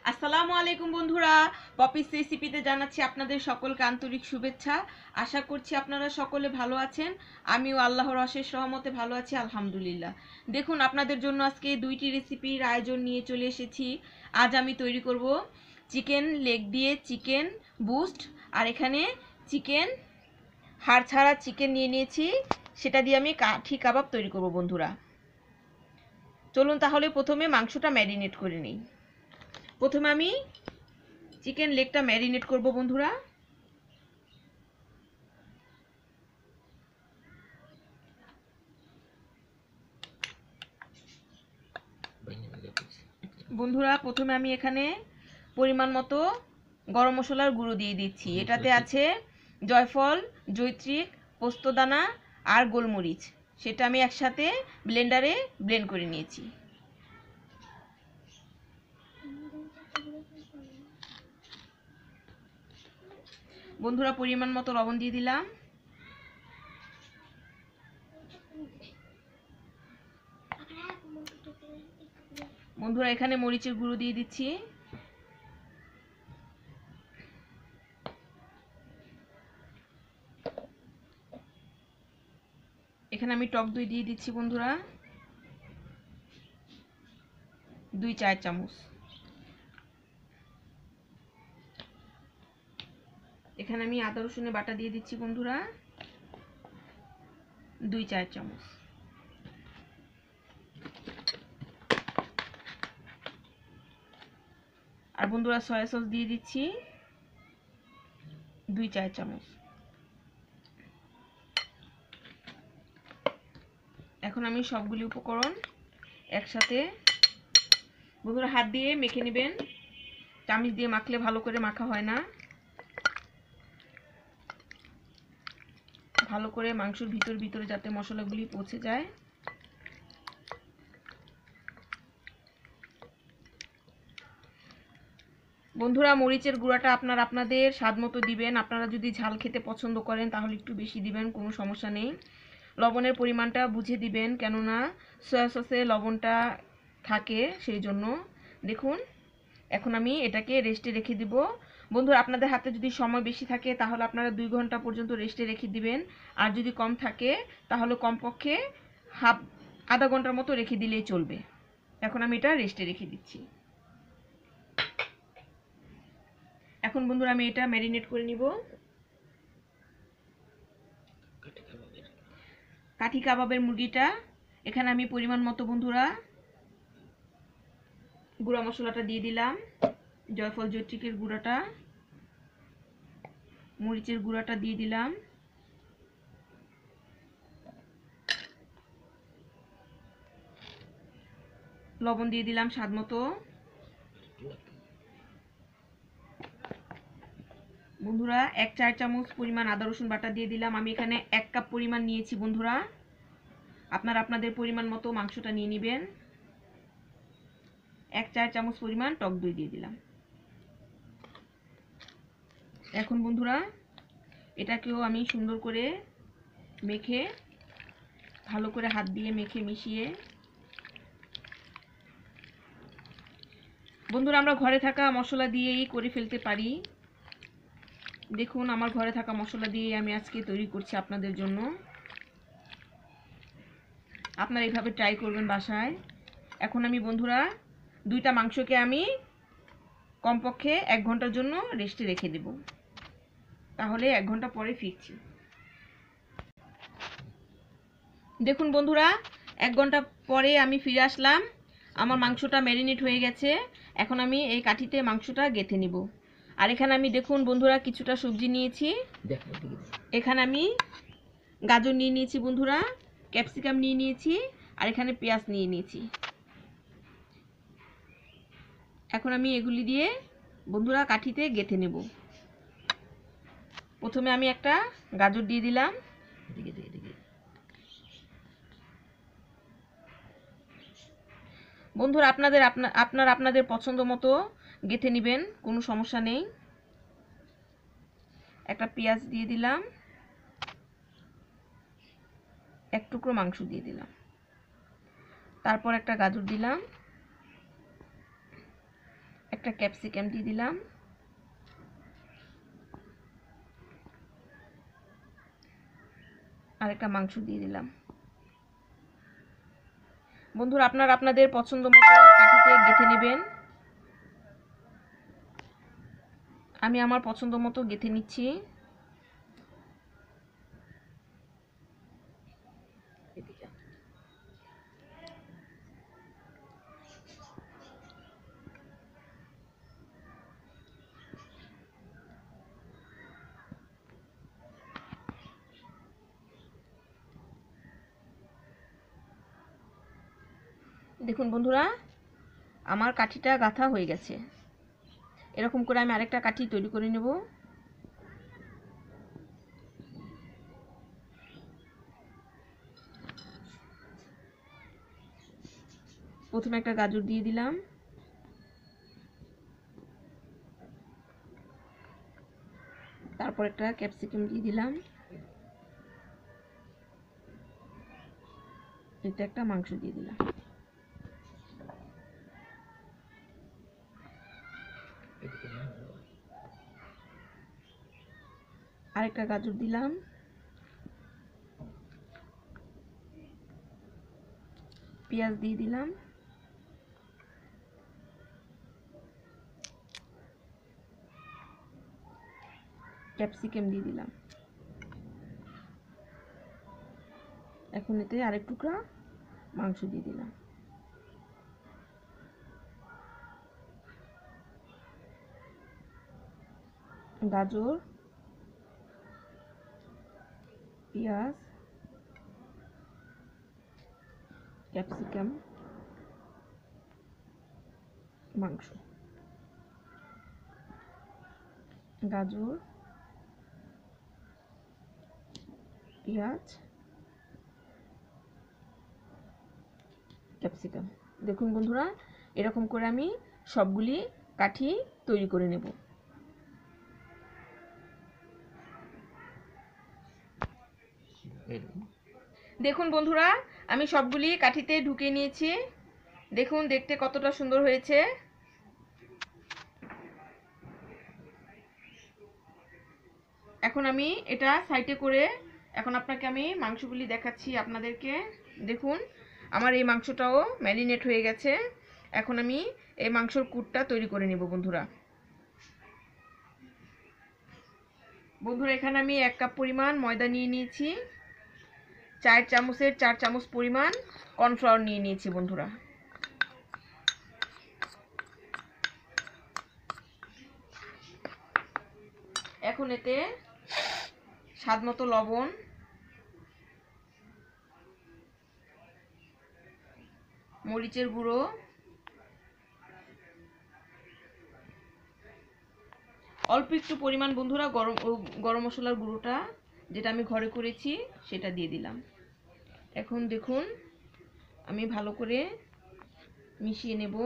আসসালামু আলাইকুম বন্ধুরা, পপিস রেসিপিতে জানাচ্ছি আপনাদের সকলকে আন্তরিক শুভেচ্ছা। আশা করছি আপনারা সকলে ভালো আছেন। আমিও আল্লাহর অশেষ রহমতে ভালো আছি, আলহামদুলিল্লাহ। দেখুন, আপনাদের জন্য আজকে দুইটি রেসিপির আয়োজন নিয়ে চলে এসেছি। আজ আমি তৈরি করব চিকেন লেগ দিয়ে চিকেন বুস্ট, আর এখানে চিকেন হাড় ছাড়া চিকেন নিয়ে নিয়েছি, সেটা দিয়ে আমি কাঠি কাবাব তৈরি করব বন্ধুরা। চলুন তাহলে প্রথমে মাংসটা ম্যারিনেট করে নিই। প্রথমে আমি চিকেন লেগটা ম্যারিনেট করব বন্ধুরা। প্রথমে আমি এখানে পরিমাণ মতো গরম মশলার গুঁড়ো দিয়ে দিচ্ছি। এটাতে আছে জয়ফল, জয়ত্রী, পোস্তদানা আর গোলমরিচ। সেটা আমি একসাথে ব্লেন্ডারে ব্লেন্ড করে নিয়েছি। বন্ধুরা, পরিমাণ মতো লবণ দিয়ে দিলাম। বন্ধুরা, এখানে মরিচের গুঁড়ো দিয়ে দিচ্ছি। এখানে আমি টক দই দিয়ে দিচ্ছি বন্ধুরা, 2 চা চামচ। এখানে আমি আদা রসুনের বাটা দিয়ে দিচ্ছি বন্ধুরা, 2 চা চামচ। আর বন্ধুরা, সয়া সস দিয়ে দিচ্ছি 2 চা চামচ। এখন আমি সবগুলি উপকরণ একসাথে বন্ধুরা হাত দিয়ে মেখে নেবেন। চামচ দিয়ে মাখলে ভালো করে মাখা হয় না। ভালো করে মাংসের ভিতরে যাতে মশলাগুলি পৌঁছে যায়। বন্ধুরা, মরিচের গুঁড়াটা আপনাদের স্বাদ মতো দিবেন। আপনারা যদি ঝাল খেতে পছন্দ করেন তাহলে একটু বেশি দিবেন, কোনো সমস্যা নেই। লবণের পরিমাণটা বুঝে দিবেন, কেননা সয়া সসে লবণটা থাকে, সেই জন্য। দেখুন, এখন আমি এটাকে রেস্টে রেখে দিব। বন্ধুরা, আপনাদের হাতে যদি সময় বেশি থাকে তাহলে আপনারা 2 ঘন্টা পর্যন্ত রেস্টে রেখে দিবেন। আর যদি কম থাকে তাহলে কমপক্ষে আধা ঘন্টার মতো রেখে দিলেই চলবে। এখন আমি এটা রেস্টে রেখে দিচ্ছি। এখন বন্ধুরা, আমি এটা ম্যারিনেট করে নিব। কাঠি কাবাবের মুরগিটা এখানে আমি পরিমাণ মতো বন্ধুরা গুঁড়া মশলাটা দিয়ে দিলাম। জয়ফল জয়ত্রীকের গুঁড়াটা, মরিচের গুঁড়াটা দিয়ে দিলাম। লবণ দিয়ে দিলাম স্বাদ মতো। বন্ধুরা, 1 চা চামচ পরিমাণ আদা রসুন বাটা দিয়ে দিলাম। আমি এখানে 1 কাপ পরিমাণ নিয়েছি বন্ধুরা। আপনারা আপনাদের পরিমাণ মতো মাংসটা নিয়ে নেবেন। 1 চা চামচ পরিমাণ টক দই দিয়ে দিলাম। এখন বন্ধুরা, এটাকেও আমি সুন্দর করে মেখে, ভালো করে হাত দিয়ে মেখে মিশিয়ে, বন্ধুরা আমরা ঘরে থাকা মশলা দিয়েই করে ফেলতে পারি। দেখুন, আমার ঘরে থাকা মশলা দিয়ে আমি আজকে তৈরি করছি আপনাদের জন্য। আপনারা এইভাবে ট্রাই করবেন বাসায়। এখন আমি বন্ধুরা 2টা মাংসকে আমি কমপক্ষে 1 ঘন্টার জন্য রেস্টে রেখে দেব। তাহলে 1 ঘন্টা পরে ফিরছি। দেখুন বন্ধুরা, 1 ঘন্টা পরে আমি ফিরে আসলাম। আমার মাংসটা ম্যারিনেট হয়ে গেছে। এখন আমি এই কাঠিতে মাংসটা গেঁথে নিব। আর এখানে আমি দেখুন বন্ধুরা কিছুটা সবজি নিয়েছি। এখানে আমি গাজর নিয়ে নিয়েছি বন্ধুরা, ক্যাপসিকাম নিয়ে নিয়েছি, আর এখানে পেঁয়াজ নিয়ে নিয়েছি। এখন আমি এগুলি দিয়ে বন্ধুরা কাঠিতে গেঁথে নেব। প্রথমে আমি একটা গাজর দিয়ে দিলাম। বন্ধুরা, আপনাদের পছন্দ মতো গেঁথে নেবেন, কোনো সমস্যা নেই। একটা পেঁয়াজ দিয়ে দিলাম, 1 টুকরো মাংস দিয়ে দিলাম, তারপর একটা গাজর দিলাম, একটা ক্যাপসিকাম দিয়ে দিলাম, আর একটা মাংস দিয়ে দিলাম। বন্ধুরা আপনারা আপনাদের পছন্দ মতো কাঠিতে গেঁথে নেবেন। আমি আমার পছন্দ মতো গেঁথে নিচ্ছি। দেখুন বন্ধুরা, আমার কাঠিটা গাঁথা হয়ে গেছে। এরকম করে আমি আরেকটা কাঠি তৈরি করে নেব। প্রথমে একটা গাজর দিয়ে দিলাম, তারপর একটা ক্যাপসিকাম দিয়ে দিলাম, এটা একটা মাংস দিয়ে দিলাম, আরেকটা গাজর দিলাম, পেঁয়াজ দিয়ে দিলাম, ক্যাপসিকাম দিয়ে দিলাম। এখন এতে আরেক টুকরা মাংস দিয়ে দিলাম। গাজর, পেঁয়াজ, ক্যাপসিকাম, মাংস, গাজর, পেঁয়াজ, ক্যাপসিকাম। দেখুন বন্ধুরা, এরকম করে আমি সবগুলি কাঠি তৈরি করে নেব। দেখুন বন্ধুরা, আমি সবগুলি কাঠিতে ঢুকে নিয়েছি। দেখুন দেখতে কতটা সুন্দর হয়েছে। এখন আমি এটা সাইডে করে এখন আপনাকে আমি মাংসগুলি দেখাচ্ছি আপনাদেরকে। দেখুন আমার এই মাংসটাও ম্যারিনেট হয়ে গেছে। এখন আমি এই মাংসর কুটটা তৈরি করে নেব বন্ধুরা। বন্ধুরা এখানে আমি 1 কাপ পরিমাণ ময়দা নিয়ে নিয়েছি, 4 চামচের 4 চামচ পরিমাণ কর্নফ্লাওয়ার নিয়ে নিয়েছি বন্ধুরা। এখন এতে স্বাদমতো লবণ, মরিচের গুঁড়ো, অল্প একটু পরিমাণ বন্ধুরা গরম মশলার গুঁড়োটা যেটা আমি ঘরে করেছি সেটা দিয়ে দিলাম। এখন দেখুন আমি ভালো করে মিশিয়ে নেব।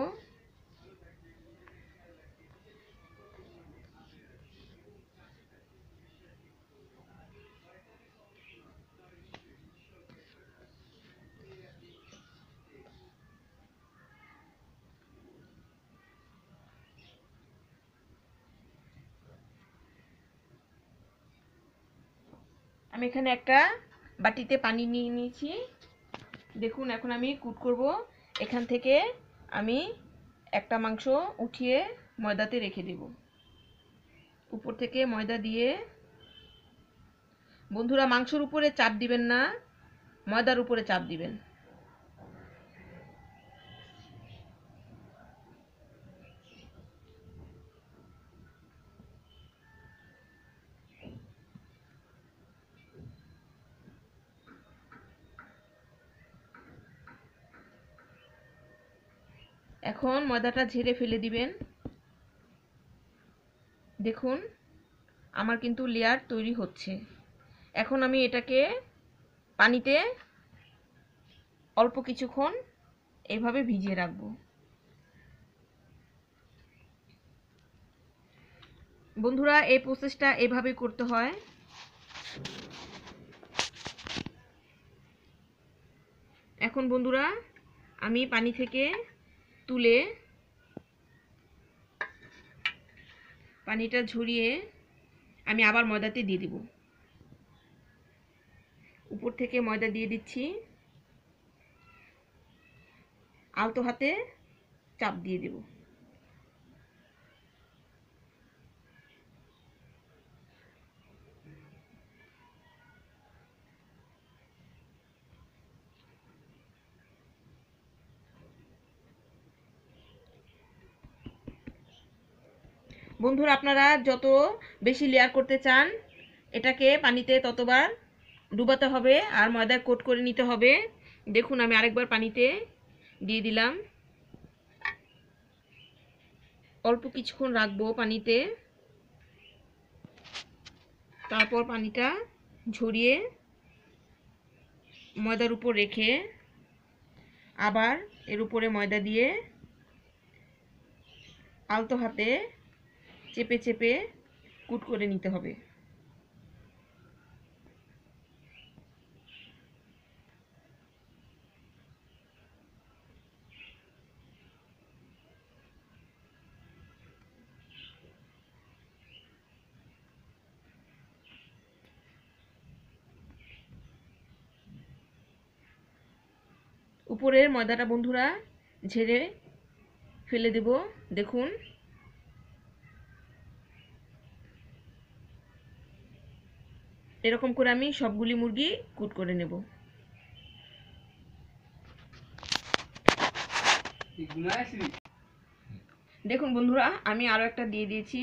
আমি এখানে একটা বাটিতে পানি নিয়ে নিয়েছি। দেখুন এখন আমি কুট করব। এখান থেকে আমি একটা মাংস উঠিয়ে ময়দাতে রেখে দেব। উপর থেকে ময়দা দিয়ে, বন্ধুরা মাংসের উপরে চাপ দিবেন না, ময়দার উপরে চাপ দিবেন। এখন ময়দাটা ঝেড়ে ফেলে দিবেন। দেখুন আমার কিন্তু লেয়ার তৈরি হচ্ছে। এখন আমি এটাকে পানিতে অল্প কিছুক্ষণ এইভাবে ভিজিয়ে রাখবো। বন্ধুরা এই প্রসেসটা এভাবে করতে হয়। এখন বন্ধুরা আমি পানি থেকে তুলে পানিটা ঝরিয়ে আমি আবার ময়দাতে দিয়ে দিব। উপর থেকে ময়দা দিয়ে দিচ্ছি, আলতো হাতে চাপ দিয়ে দেব। বন্ধুরা, আপনারা যত বেশি লেয়ার করতে চান এটাকে পানিতে ততবার ডুবাতে হবে আর ময়দায় কোট করে নিতে হবে। দেখুন আমি আরেকবার পানিতে দিয়ে দিলাম, অল্প কিছুক্ষণ রাখবো পানিতে, তারপর পানিটা ঝরিয়ে ময়দার উপর রেখে আবার এর উপরে ময়দা দিয়ে আলতো হাতে চেপে চেপে কুট করে নিতে হবে। উপরের ময়দাটা বন্ধুরা ঝেড়ে ফেলে দেব। দেখুন এরকম করে আমি সবগুলি মুরগি কুট করে নেব। দেখুন বন্ধুরা আমি আরো একটা দিয়ে দিয়েছি।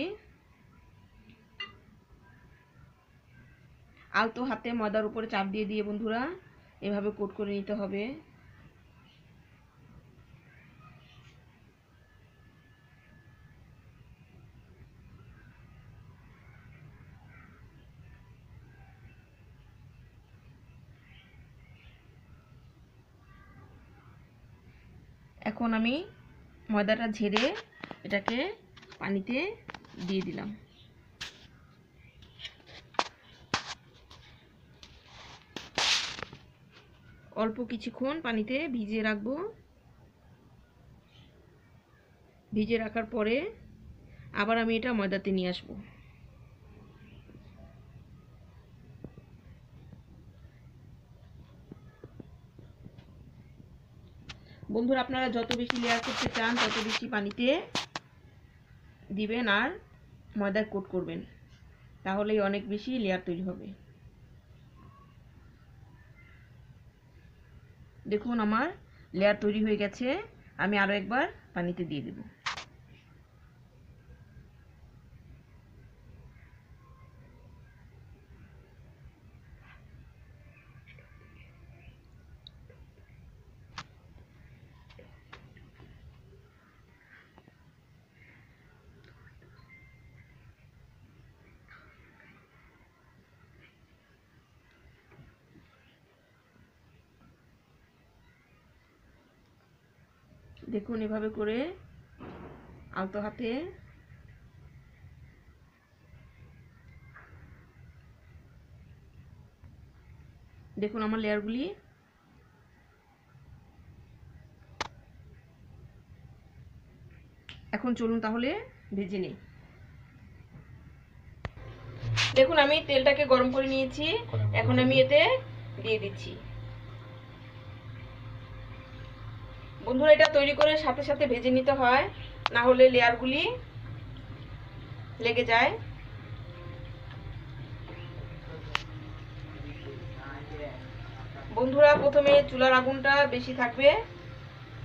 আলতো হাতে ময়দার উপরে চাপ দিয়ে দিয়ে বন্ধুরা এভাবে কোট করে নিতে হবে। এখন আমি ময়দাটা ঝেড়ে এটাকে পানিতে দিয়ে দিলাম। অল্প কিছুক্ষণ পানিতে ভিজিয়ে রাখবো। ভিজিয়ে রাখার পরে আবার আমি এটা ময়দাতে নিয়ে আসবো। বন্ধুরা, আপনারা যত বেশি লেয়ার করতে চান তত বেশি পানিতে দিবেন আর ময়দা কোট করবেন, তাহলেই অনেক বেশি লেয়ার তৈরি হবে। দেখুন আমার লেয়ার তৈরি হয়ে গেছে, আমি আরো একবার পানিতে দিয়ে দেব। দেখুন এভাবে করে আলতো হাতে দেখুন আমার লেয়ারগুলি এখন চলুন তাহলে ভেজে নিই। দেখুন আমি তেলটাকে গরম করে নিয়েছি, এখন আমি এতে দিয়ে দিচ্ছি। বন্ধুরা, এটা তৈরি করে সাথে সাথে ভেজে নিতে হয়, না হলে লেয়ারগুলি লেগে যায়। বন্ধুরা, প্রথমে চুলার আগুনটা বেশি থাকবে,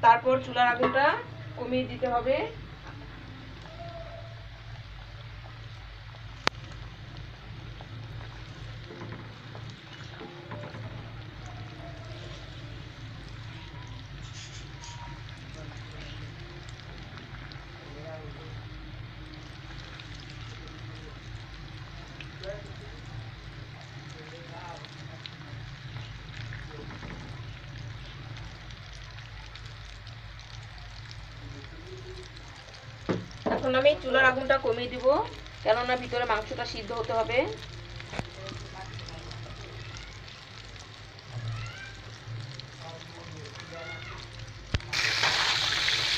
তারপর চুলার আগুনটা কমিয়ে দিতে হবে। এখন আমি চুলার আগুনটা কমিয়ে দিব, কেননা ভিতরে মাংসটা সিদ্ধ হতে হবে।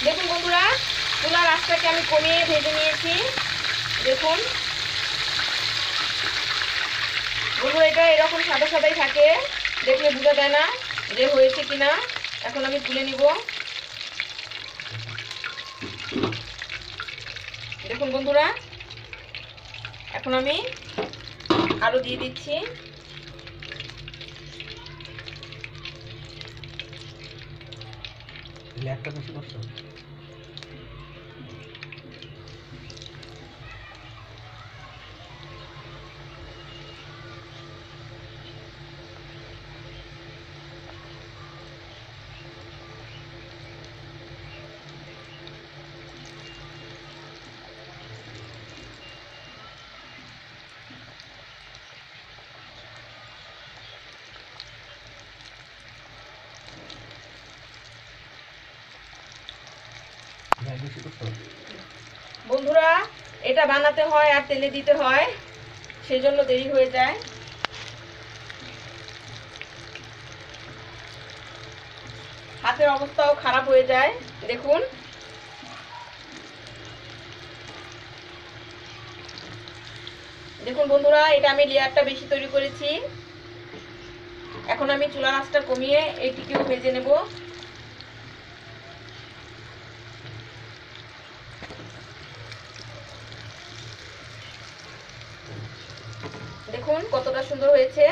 দেখুন বন্ধুরা, চুলার আঁচটাকে আমি কমিয়ে ভেজে নিয়েছি। দেখুন বন্ধুরা, এটা এরকম সাদা সাদাই থাকে, দেখলে বোঝা যায় না যে হয়েছে কিনা। এখন আমি তুলে নিব। দেখুন বন্ধুরা, এখন আমি আরো দিয়ে দিচ্ছি। একটা বেশি করছো। বন্ধুরা, এটা বানাতে হয় আর তেলে দিতে হয়, সেই জন্য দেরি হয়ে যায়। হাতের অবস্থাও খারাপ হয়ে যায়। দেখুন দেখুন বন্ধুরা, এটা আমি লেয়ারটা বেশি তৈরি করেছি। এখন আমি চুলার আঁচটা কমিয়ে এইটিকেও ভেজে নেব। দেখুন কতটা সুন্দর হয়েছে।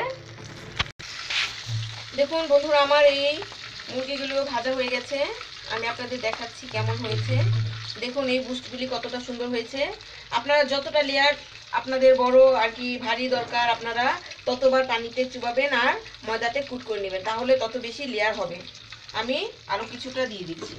দেখুন বন্ধুরা, আমার এই মুরগিগুলো ভাজা হয়ে গেছে। আমি আপনাদের দেখাচ্ছি কেমন হয়েছে। দেখুন এই বুস্টগুলি কতটা সুন্দর হয়েছে। আপনারা যতটা লেয়ার আপনাদের বড় আর কি ভারী দরকার, আপনারা ততবার পানিতে চুবাবেন আর ময়দাতে কুট করে নেবেন, তাহলে তত বেশি লেয়ার হবে। আমি আরো কিছুটা দিয়ে দিচ্ছি।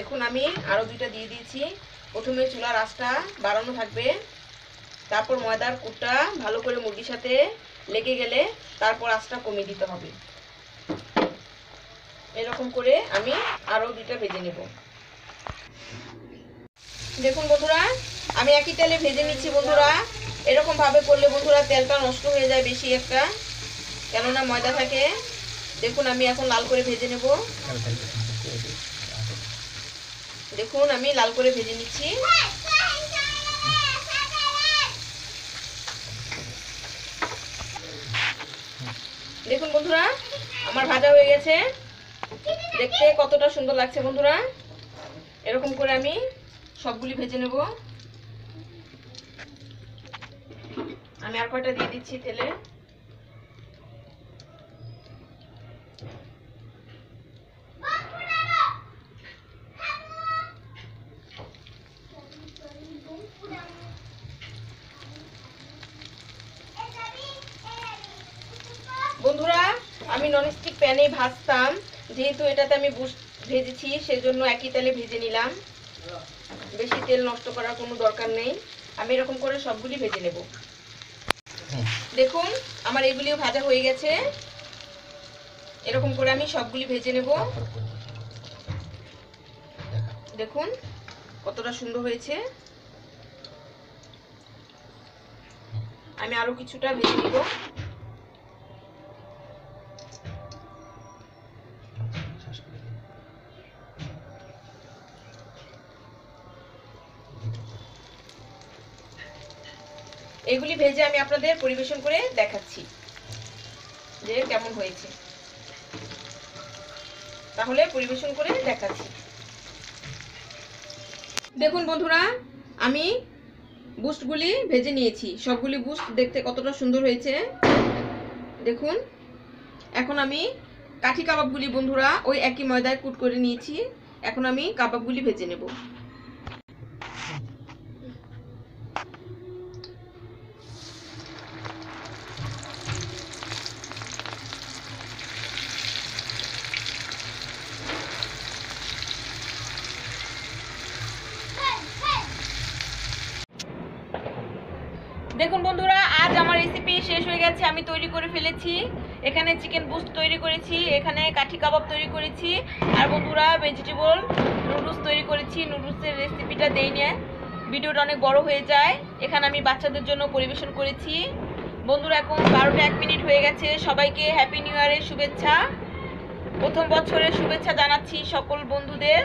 দেখুন আমি আরো দুইটা দিয়ে দিয়েছি। প্রথমে চুলার আঁচটা বাড়ানো থাকবে, তারপর ময়দার কুটটা ভালো করে মুরগির সাথে লেগে গেলে তারপর আঁচটা কমিয়ে দিতে হবে। এরকম করে আমি আরো দুইটা ভেজে নেব। দেখুন বন্ধুরা, আমি একই তেলে ভেজে নিচ্ছি। বন্ধুরা, এরকম ভাবে করলে বন্ধুরা তেলটা নষ্ট হয়ে যায় বেশি একটা, কেননা ময়দা থাকে। দেখুন আমি এখন লাল করে ভেজে নেব। দেখুন আমি লাল করে ভেজে নিচ্ছি। দেখুন বন্ধুরা, আমার ভাজা হয়ে গেছে। দেখতে কতটা সুন্দর লাগছে বন্ধুরা। এরকম করে আমি সবগুলি ভেজে নেব। আমি আর কয়টা দিয়ে দিচ্ছি তেলে। বন্ধুরা, আমি ননস্টিক প্যানে ভাজতাম, যেহেতু এটাতে আমি বুস্ট ভেজেছি সেজন্য একই তেলে ভেজে নিলাম। বেশি তেল নষ্ট করার কোনো দরকার নেই। আমি এরকম করে সবগুলি ভেজে নেব। দেখুন আমার এগুলিও ভাজা হয়ে গেছে। এরকম করে আমি সবগুলি ভেজে নেব। দেখুন কতটা সুন্দর হয়েছে। আমি আরো কিছুটা ভেজে নিব। এগুলি ভেজে আমি আপনাদের পরিবেশন করে দেখাচ্ছি যে কেমন হয়েছে। তাহলে পরিবেশন করে দেখাচ্ছি। দেখুন বন্ধুরা, আমি বুস্টগুলি ভেজে নিয়েছি। সবগুলি বুস্ট দেখতে কতটা সুন্দর হয়েছে দেখুন। এখন আমি কাঠি কাবাবগুলি বন্ধুরা ওই একই ময়দায় কুট করে নিয়েছি। এখন আমি কাবাবগুলি ভেজে নেব। দেখুন বন্ধুরা, আজ আমার রেসিপি শেষ হয়ে গেছে। আমি তৈরি করে ফেলেছি। এখানে চিকেন বুস্ট তৈরি করেছি, এখানে কাঠি কাবাব তৈরি করেছি, আর বন্ধুরা ভেজিটেবল নুডলস তৈরি করেছি। নুডলসের রেসিপিটা দেই নিয়ে ভিডিওটা অনেক বড় হয়ে যায়। এখানে আমি বাচ্চাদের জন্য পরিবেশন করেছি। বন্ধুরা এখন 12টা 1 মিনিট হয়ে গেছে। সবাইকে হ্যাপি নিউ ইয়ারের শুভেচ্ছা, প্রথম বছরের শুভেচ্ছা জানাচ্ছি সকল বন্ধুদের।